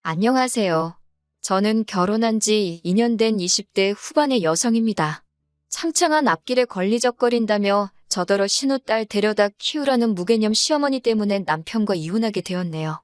안녕하세요. 저는 결혼한 지 2년 된 20대 후반의 여성입니다. 창창한 앞길에 걸리적거린다며 저더러 신우딸 데려다 키우라는 무개념 시어머니 때문에 남편과 이혼하게 되었네요.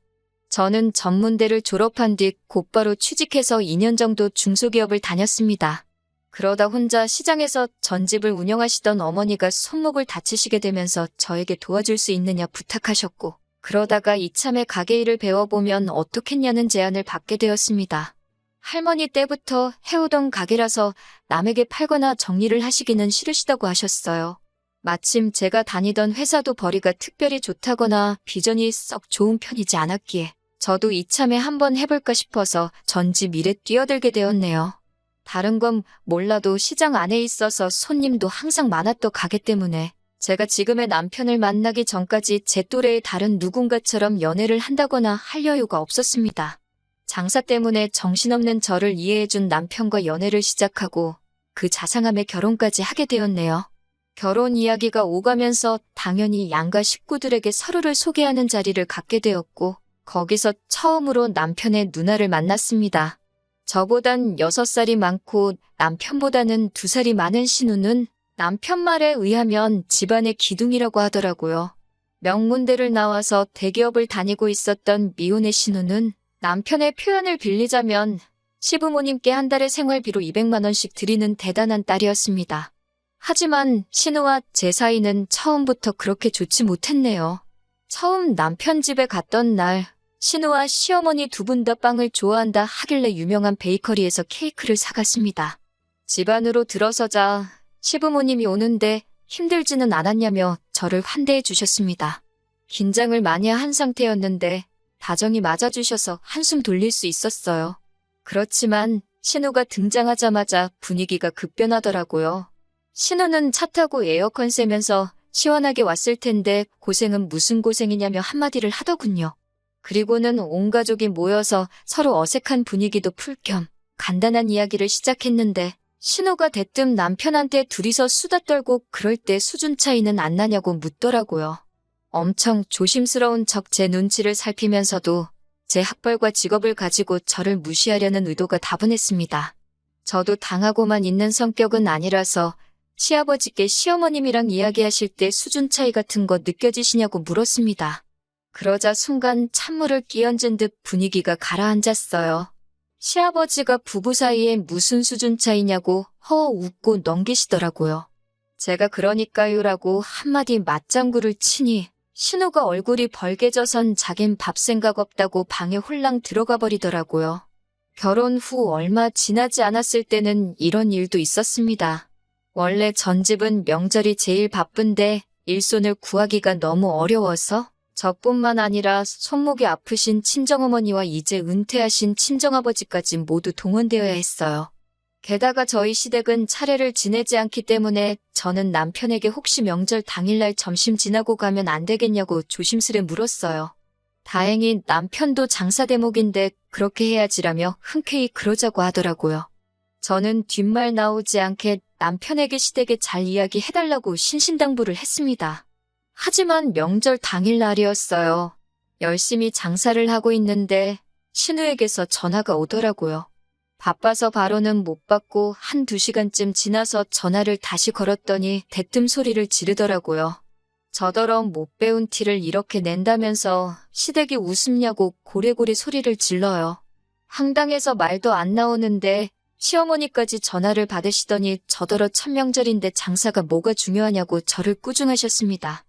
저는 전문대를 졸업한 뒤 곧바로 취직해서 2년 정도 중소기업을 다녔습니다. 그러다 혼자 시장에서 전집을 운영하시던 어머니가 손목을 다치시게 되면서 저에게 도와줄 수 있느냐 부탁하셨고, 그러다가 이참에 가게 일을 배워보면 어떻겠냐는 제안을 받게 되었습니다. 할머니 때부터 해오던 가게라서 남에게 팔거나 정리를 하시기는 싫으시다고 하셨어요. 마침 제가 다니던 회사도 벌이가 특별히 좋다거나 비전이 썩 좋은 편이지 않았기에 저도 이참에 한번 해볼까 싶어서 전집 일에 뛰어들게 되었네요. 다른 건 몰라도 시장 안에 있어서 손님도 항상 많았던 가게 때문에 제가 지금의 남편을 만나기 전까지 제 또래의 다른 누군가처럼 연애를 한다거나 할 여유가 없었습니다. 장사 때문에 정신없는 저를 이해해준 남편과 연애를 시작하고 그 자상함에 결혼까지 하게 되었네요. 결혼 이야기가 오가면서 당연히 양가 식구들에게 서로를 소개하는 자리를 갖게 되었고, 거기서 처음으로 남편의 누나를 만났습니다. 저보단 6살이 많고 남편보다는 2살이 많은 신우는 남편 말에 의하면 집안의 기둥이라고 하더라고요. 명문대를 나와서 대기업을 다니고 있었던 미혼의 신우는 남편의 표현을 빌리자면 시부모님께 한 달에 생활비로 200만 원씩 드리는 대단한 딸이었습니다. 하지만 신우와 제 사이는 처음부터 그렇게 좋지 못했네요. 처음 남편 집에 갔던 날, 신우와 시어머니 두 분 다 빵을 좋아한다 하길래 유명한 베이커리에서 케이크를 사갔습니다. 집 안으로 들어서자 시부모님이 오는데 힘들지는 않았냐며 저를 환대해 주셨습니다. 긴장을 많이 한 상태였는데 다정히 맞아주셔서 한숨 돌릴 수 있었어요. 그렇지만 신우가 등장하자마자 분위기가 급변하더라고요. 신우는 차 타고 에어컨 쐬면서 시원하게 왔을 텐데 고생은 무슨 고생이냐며 한마디를 하더군요. 그리고는 온 가족이 모여서 서로 어색한 분위기도 풀 겸 간단한 이야기를 시작했는데, 신우가 대뜸 남편한테 둘이서 수다 떨고 그럴 때 수준 차이는 안 나냐고 묻더라고요. 엄청 조심스러운 척 제 눈치를 살피면서도 제 학벌과 직업을 가지고 저를 무시하려는 의도가 다분했습니다. 저도 당하고만 있는 성격은 아니라서 시아버지께 시어머님이랑 이야기하실 때 수준 차이 같은 거 느껴지시냐고 물었습니다. 그러자 순간 찬물을 끼얹은 듯 분위기가 가라앉았어요. 시아버지가 부부 사이에 무슨 수준 차이냐고 허 웃고 넘기시더라고요. 제가 그러니까요라고 한마디 맞장구를 치니 신우가 얼굴이 벌개져선 자긴 밥 생각 없다고 방에 홀랑 들어가 버리더라고요. 결혼 후 얼마 지나지 않았을 때는 이런 일도 있었습니다. 원래 전집은 명절이 제일 바쁜데 일손을 구하기가 너무 어려워서 저뿐만 아니라 손목이 아프신 친정어머니와 이제 은퇴하신 친정아버지까지 모두 동원되어야 했어요. 게다가 저희 시댁은 차례를 지내지 않기 때문에 저는 남편에게 혹시 명절 당일날 점심 지나고 가면 안 되겠냐고 조심스레 물었어요. 다행히 남편도 장사 대목인데 그렇게 해야지라며 흔쾌히 그러자고 하더라고요. 저는 뒷말 나오지 않게 남편에게 시댁에 잘 이야기해달라고 신신당부를 했습니다. 하지만 명절 당일날이었어요. 열심히 장사를 하고 있는데 신우에게서 전화가 오더라고요. 바빠서 바로는 못 받고 1~2시간쯤 지나서 전화를 다시 걸었더니 대뜸 소리를 지르더라고요. 저더러 못 배운 티를 이렇게 낸다면서 시댁이 웃음냐고 고래고래 소리를 질러요. 황당해서 말도 안 나오는데 시어머니까지 전화를 받으시더니 저더러 천명절인데 장사가 뭐가 중요하냐고 저를 꾸중하셨습니다.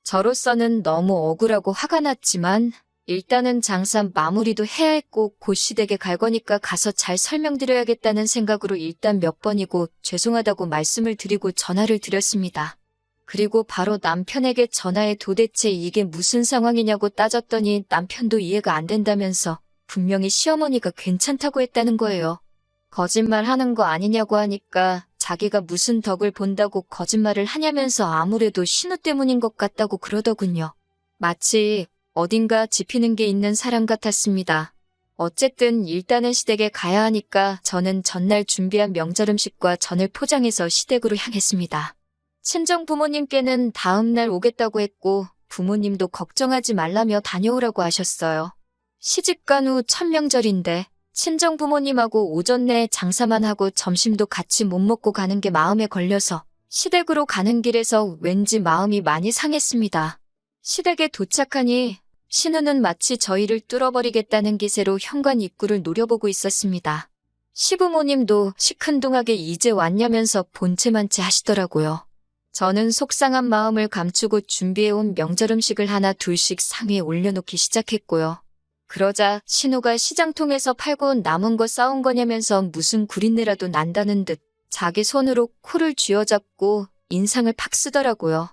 저로서는 너무 억울하고 화가 났지만 일단은 장사 마무리도 해야 했고 곧 시댁에 갈 거니까 가서 잘 설명드려야겠다는 생각으로 일단 몇 번이고 죄송하다고 말씀을 드리고 전화를 드렸습니다. 그리고 바로 남편에게 전화해 도대체 이게 무슨 상황이냐고 따졌더니 남편도 이해가 안 된다면서 분명히 시어머니가 괜찮다고 했다는 거예요. 거짓말 하는 거 아니냐고 하니까 자기가 무슨 덕을 본다고 거짓말을 하냐면서 아무래도 신우 때문인 것 같다고 그러더군요. 마치 어딘가 짚히는 게 있는 사람 같았습니다. 어쨌든 일단은 시댁에 가야 하니까 저는 전날 준비한 명절 음식과 전을 포장해서 시댁으로 향했습니다. 친정 부모님께는 다음 날 오겠다고 했고 부모님도 걱정하지 말라며 다녀오라고 하셨어요. 시집간 후 첫 명절인데 친정부모님하고 오전 내에 장사만 하고 점심도 같이 못 먹고 가는 게 마음에 걸려서 시댁으로 가는 길에서 왠지 마음이 많이 상했습니다. 시댁에 도착하니 신우는 마치 저희를 뚫어버리겠다는 기세로 현관 입구를 노려보고 있었습니다. 시부모님도 시큰둥하게 이제 왔냐면서 본체만치 하시더라고요. 저는 속상한 마음을 감추고 준비해온 명절 음식을 하나 둘씩 상위에 올려놓기 시작했고요. 그러자 신우가 시장통에서 팔고 온 남은 거 싸온 거냐면서 무슨 구린내라도 난다는 듯 자기 손으로 코를 쥐어잡고 인상을 팍 쓰더라고요.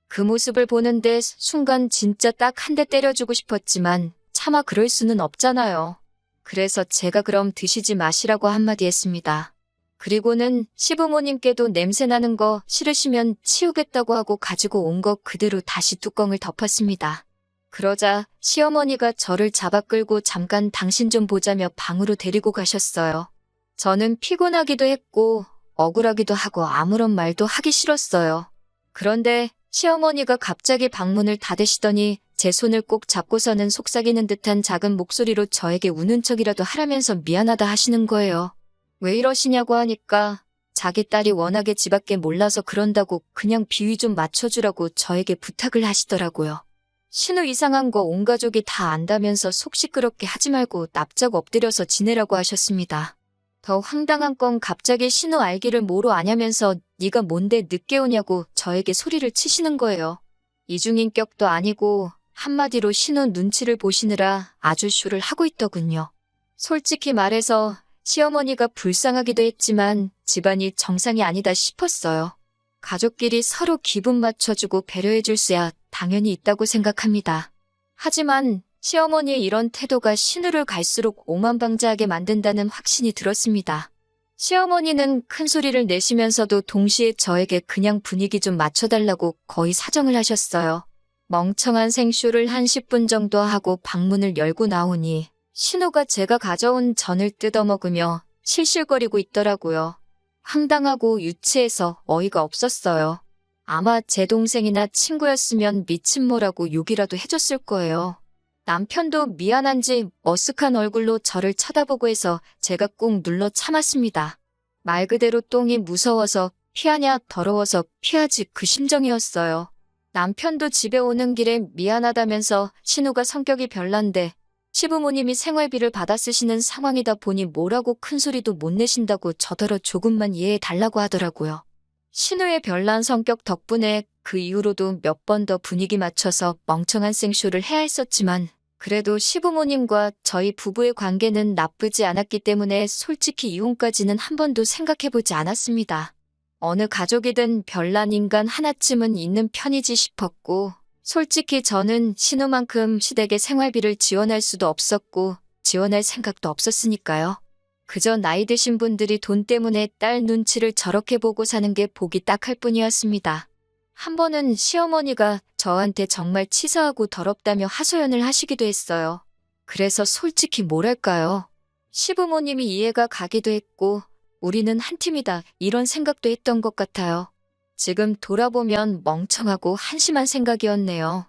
그 모습을 보는데 순간 진짜 딱 한 대 때려주고 싶었지만 차마 그럴 수는 없잖아요. 그래서 제가 그럼 드시지 마시라고 한마디 했습니다. 그리고는 시부모님께도 냄새나는 거 싫으시면 치우겠다고 하고 가지고 온 거 그대로 다시 뚜껑을 덮었습니다. 그러자 시어머니가 저를 잡아 끌고 잠깐 당신 좀 보자며 방으로 데리고 가셨어요. 저는 피곤하기도 했고 억울하기도 하고 아무런 말도 하기 싫었어요. 그런데 시어머니가 갑자기 방문을 닫으시더니 제 손을 꼭 잡고서는 속삭이는 듯한 작은 목소리로 저에게 우는 척이라도 하라면서 미안하다 하시는 거예요. 왜 이러시냐고 하니까 자기 딸이 워낙에 집 밖에 몰라서 그런다고 그냥 비위 좀 맞춰주라고 저에게 부탁을 하시더라고요. 신우 이상한 거 온 가족이 다 안다면서 속 시끄럽게 하지 말고 납작 엎드려서 지내라고 하셨습니다. 더 황당한 건 갑자기 신우 알기를 뭐로 아냐면서 네가 뭔데 늦게 오냐고 저에게 소리를 치시는 거예요. 이중인격도 아니고 한마디로 신우 눈치를 보시느라 아주 쇼를 하고 있더군요. 솔직히 말해서 시어머니가 불쌍하기도 했지만 집안이 정상이 아니다 싶었어요. 가족끼리 서로 기분 맞춰주고 배려해줄 수야 당연히 있다고 생각합니다. 하지만 시어머니의 이런 태도가 신우를 갈수록 오만방자하게 만든다는 확신이 들었습니다. 시어머니는 큰 소리를 내시면서도 동시에 저에게 그냥 분위기 좀 맞춰달라고 거의 사정을 하셨어요. 멍청한 생쇼를 한 10분 정도 하고 방문을 열고 나오니 신우가 제가 가져온 전을 뜯어먹으며 실실거리고 있더라고요. 황당하고 유치해서 어이가 없었어요. 아마 제 동생이나 친구였으면 미친모라고 욕이라도 해줬을 거예요. 남편도 미안한지 머쓱한 얼굴로 저를 쳐다보고 해서 제가 꾹 눌러 참았습니다. 말 그대로 똥이 무서워서 피하냐 더러워서 피하지 그 심정이었어요. 남편도 집에 오는 길에 미안하다면서 신우가 성격이 별난데 시부모님이 생활비를 받아 쓰시는 상황이다 보니 뭐라고 큰 소리도 못 내신다고 저더러 조금만 이해해 달라고 하더라고요. 신우의 별난 성격 덕분에 그 이후로도 몇 번 더 분위기 맞춰서 멍청한 생쇼를 해야 했었지만 그래도 시부모님과 저희 부부의 관계는 나쁘지 않았기 때문에 솔직히 이혼까지는 한 번도 생각해보지 않았습니다. 어느 가족이든 별난 인간 하나쯤은 있는 편이지 싶었고 솔직히 저는 신우만큼 시댁에 생활비를 지원할 수도 없었고 지원할 생각도 없었으니까요. 그저 나이 드신 분들이 돈 때문에 딸 눈치를 저렇게 보고 사는 게 보기 딱할 뿐이었습니다. 한 번은 시어머니가 저한테 정말 치사하고 더럽다며 하소연을 하시기도 했어요. 그래서 솔직히 뭐랄까요. 시부모님이 이해가 가기도 했고 우리는 한 팀이다 이런 생각도 했던 것 같아요. 지금 돌아보면 멍청하고 한심한 생각이었네요.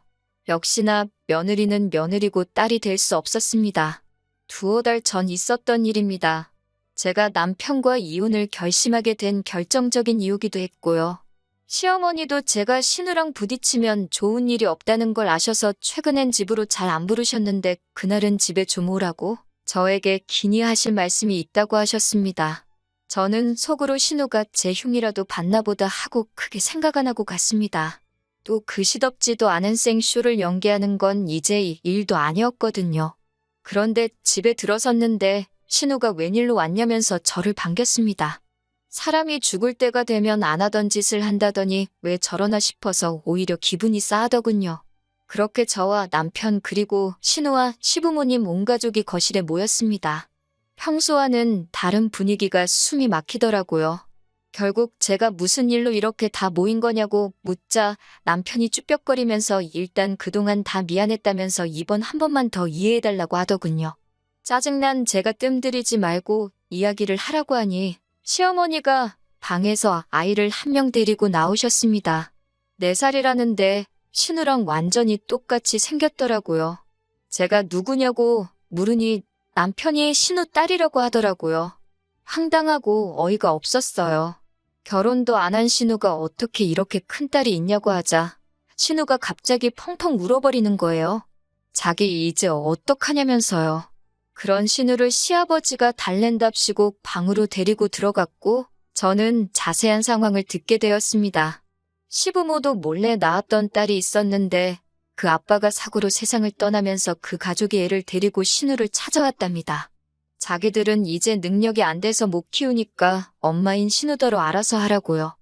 역시나 며느리는 며느리고 딸이 될 수 없었습니다. 두어 달 전 있었던 일입니다. 제가 남편과 이혼을 결심하게 된 결정적인 이유기도 했고요. 시어머니도 제가 신우랑 부딪히면 좋은 일이 없다는 걸 아셔서 최근엔 집으로 잘 안 부르셨는데 그날은 집에 좀 오라고 저에게 긴히 하실 말씀이 있다고 하셨습니다. 저는 속으로 신우가 제 흉이라도 봤나 보다 하고 크게 생각 안 하고 갔습니다. 또 그 시덥지도 않은 생쇼를 연기하는 건 이제 일도 아니었거든요. 그런데 집에 들어섰는데 신우가 웬일로 왔냐면서 저를 반겼습니다. 사람이 죽을 때가 되면 안 하던 짓을 한다더니 왜 저러나 싶어서 오히려 기분이 싸하더군요. 그렇게 저와 남편 그리고 신우와 시부모님 온 가족이 거실에 모였습니다. 평소와는 다른 분위기가 숨이 막히더라고요. 결국 제가 무슨 일로 이렇게 다 모인 거냐고 묻자 남편이 쭈뼛거리면서 일단 그동안 다 미안했다면서 이번 한 번만 더 이해해달라고 하더군요. 짜증난 제가 뜸들이지 말고 이야기를 하라고 하니 시어머니가 방에서 아이를 한 명 데리고 나오셨습니다. 4살이라는데 신우랑 완전히 똑같이 생겼더라고요. 제가 누구냐고 물으니 남편이 신우 딸이라고 하더라고요. 황당하고 어이가 없었어요. 결혼도 안 한 신우가 어떻게 이렇게 큰 딸이 있냐고 하자 신우가 갑자기 펑펑 울어버리는 거예요. 자기 이제 어떡하냐면서요. 그런 신우를 시아버지가 달랜답시고 방으로 데리고 들어갔고 저는 자세한 상황을 듣게 되었습니다. 시부모도 몰래 낳았던 딸이 있었는데 그 아빠가 사고로 세상을 떠나면서 그 가족이 애를 데리고 신우를 찾아왔답니다. 자기들은 이제 능력이 안 돼서 못 키우니까 엄마인 신우더러 알아서 하라고요.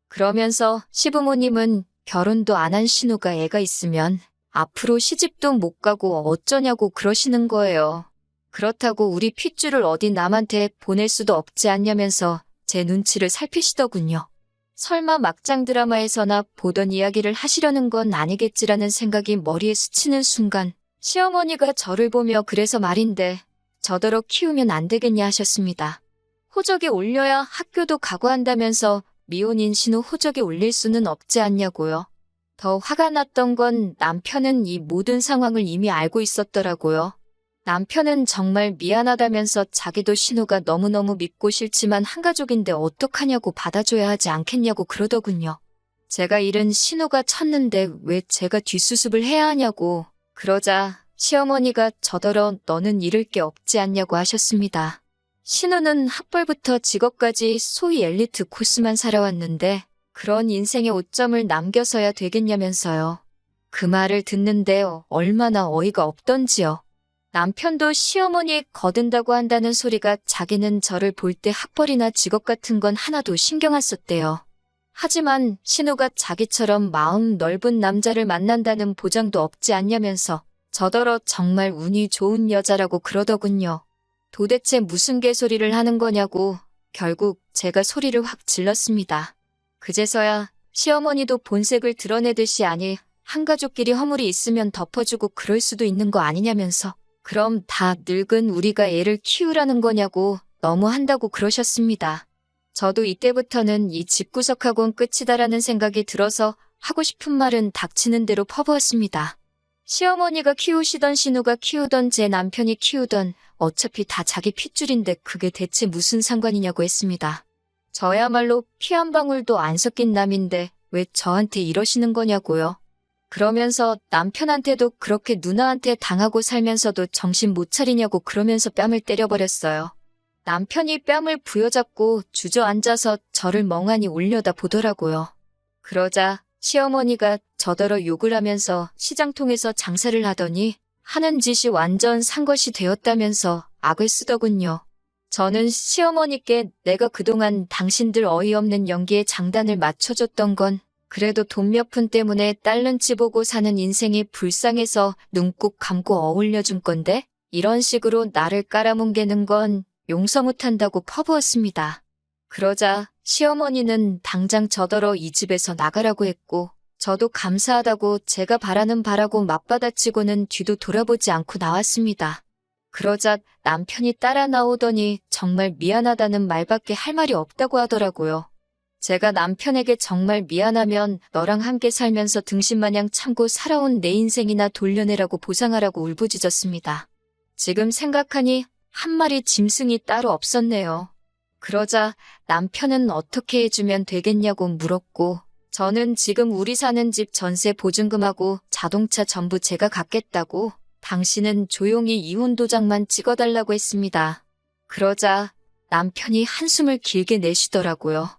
그러면서 시부모님은 결혼도 안 한 신우가 애가 있으면 앞으로 시집도 못 가고 어쩌냐고 그러시는 거예요. 그렇다고 우리 핏줄을 어디 남한테 보낼 수도 없지 않냐면서 제 눈치를 살피시더군요. 설마 막장 드라마에서나 보던 이야기를 하시려는 건 아니겠지라는 생각이 머리에 스치는 순간 시어머니가 저를 보며 그래서 말인데 저더러 키우면 안 되겠냐 하셨습니다. 호적에 올려야 학교도 가고 한다면서 미혼인 신우 호적에 올릴 수는 없지 않냐고요. 더 화가 났던 건 남편은 이 모든 상황을 이미 알고 있었더라고요. 남편은 정말 미안하다면서 자기도 신우가 너무너무 밉고 싫지만 한 가족인데 어떡하냐고 받아줘야 하지 않겠냐고 그러더군요. 제가 잃은 신우가 쳤는데 왜 제가 뒷수습을 해야 하냐고 그러자 시어머니가 저더러 너는 잃을 게 없지 않냐고 하셨습니다. 신우는 학벌부터 직업까지 소위 엘리트 코스만 살아왔는데 그런 인생의 오점을 남겨서야 되겠냐면서요. 그 말을 듣는데 얼마나 어이가 없던지요. 남편도 시어머니 거든다고 한다는 소리가 자기는 저를 볼 때 학벌이나 직업 같은 건 하나도 신경 안 썼대요. 하지만 신우가 자기처럼 마음 넓은 남자를 만난다는 보장도 없지 않냐면서 저더러 정말 운이 좋은 여자라고 그러더군요. 도대체 무슨 개소리를 하는 거냐고 결국 제가 소리를 확 질렀습니다. 그제서야 시어머니도 본색을 드러내듯이 아니 한가족끼리 허물이 있으면 덮어주고 그럴 수도 있는 거 아니냐면서 그럼 다 늙은 우리가 애를 키우라는 거냐고 너무한다고 그러셨습니다. 저도 이때부터는 이 집구석하고는 끝이다라는 생각이 들어서 하고 싶은 말은 닥치는 대로 퍼부었습니다. 시어머니가 키우시던 신우가 키우던 제 남편이 키우던 어차피 다 자기 핏줄인데 그게 대체 무슨 상관이냐고 했습니다. 저야말로 피 한 방울도 안 섞인 남인데 왜 저한테 이러시는 거냐고요. 그러면서 남편한테도 그렇게 누나한테 당하고 살면서도 정신 못 차리냐고 그러면서 뺨을 때려버렸어요. 남편이 뺨을 부여잡고 주저앉아서 저를 멍하니 올려다 보더라고요. 그러자 시어머니가 저더러 욕을 하면서 시장통에서 장사를 하더니 하는 짓이 완전 산것이 되었다면서 악을 쓰더군요. 저는 시어머니께 내가 그동안 당신들 어이없는 연기에 장단을 맞춰줬던 건 그래도 돈 몇 푼 때문에 딸 눈치 보고 사는 인생이 불쌍해서 눈 꼭 감고 어울려준 건데 이런 식으로 나를 깔아뭉개는 건 용서 못한다고 퍼부었습니다. 그러자 시어머니는 당장 저더러 이 집에서 나가라고 했고 저도 감사하다고 제가 바라는 바라고 맞받아치고는 뒤도 돌아보지 않고 나왔습니다. 그러자 남편이 따라 나오더니 정말 미안하다는 말밖에 할 말이 없다고 하더라고요. 제가 남편에게 정말 미안하면 너랑 함께 살면서 등신마냥 참고 살아온 내 인생이나 돌려내라고 보상하라고 울부짖었습니다. 지금 생각하니 한 마리 짐승이 따로 없었네요. 그러자 남편은 어떻게 해주면 되겠냐고 물었고 저는 지금 우리 사는 집 전세 보증금하고 자동차 전부 제가 갚겠다고 당신은 조용히 이혼 도장만 찍어달라고 했습니다. 그러자 남편이 한숨을 길게 내쉬더라고요.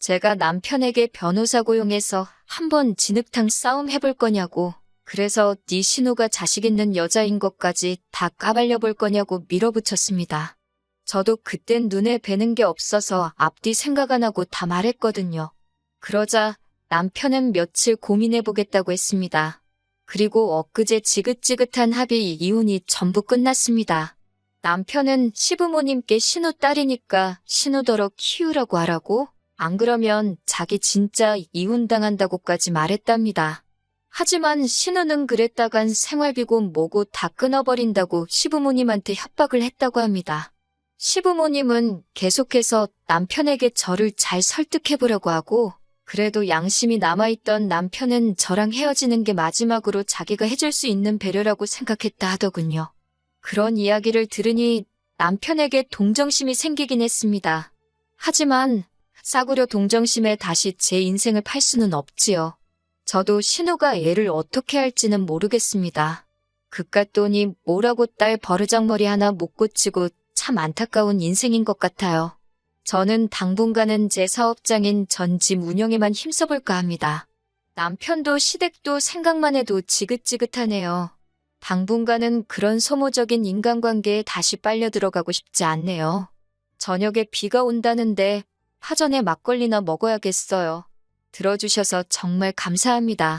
제가 남편에게 변호사 고용해서 한번 진흙탕 싸움 해볼 거냐고 그래서 네 신우가 자식 있는 여자인 것까지 다 까발려 볼 거냐고 밀어붙였습니다. 저도 그땐 눈에 뵈는 게 없어서 앞뒤 생각 안 하고 다 말했거든요. 그러자 남편은 며칠 고민해보겠다고 했습니다. 그리고 엊그제 지긋지긋한 합의 이혼이 전부 끝났습니다. 남편은 시부모님께 신우 딸이니까 신우더러 키우라고 하라고 안 그러면 자기 진짜 이혼당한다고까지 말했답니다. 하지만 신우는 그랬다간 생활비고 뭐고 다 끊어버린다고 시부모님한테 협박을 했다고 합니다. 시부모님은 계속해서 남편에게 저를 잘 설득해보려고 하고 그래도 양심이 남아있던 남편은 저랑 헤어지는 게 마지막으로 자기가 해줄 수 있는 배려라고 생각했다 하더군요. 그런 이야기를 들으니 남편에게 동정심이 생기긴 했습니다. 하지만 싸구려 동정심에 다시 제 인생을 팔 수는 없지요. 저도 신우가 애를 어떻게 할지는 모르겠습니다. 그깟 돈이 뭐라고 딸 버르장머리 하나 못 고치고 참 안타까운 인생인 것 같아요. 저는 당분간은 제 사업장인 전집 운영에만 힘써볼까 합니다. 남편도 시댁도 생각만 해도 지긋지긋하네요. 당분간은 그런 소모적인 인간관계에 다시 빨려 들어가고 싶지 않네요. 저녁에 비가 온다는데 파전에 막걸리나 먹어야겠어요. 들어주셔서 정말 감사합니다.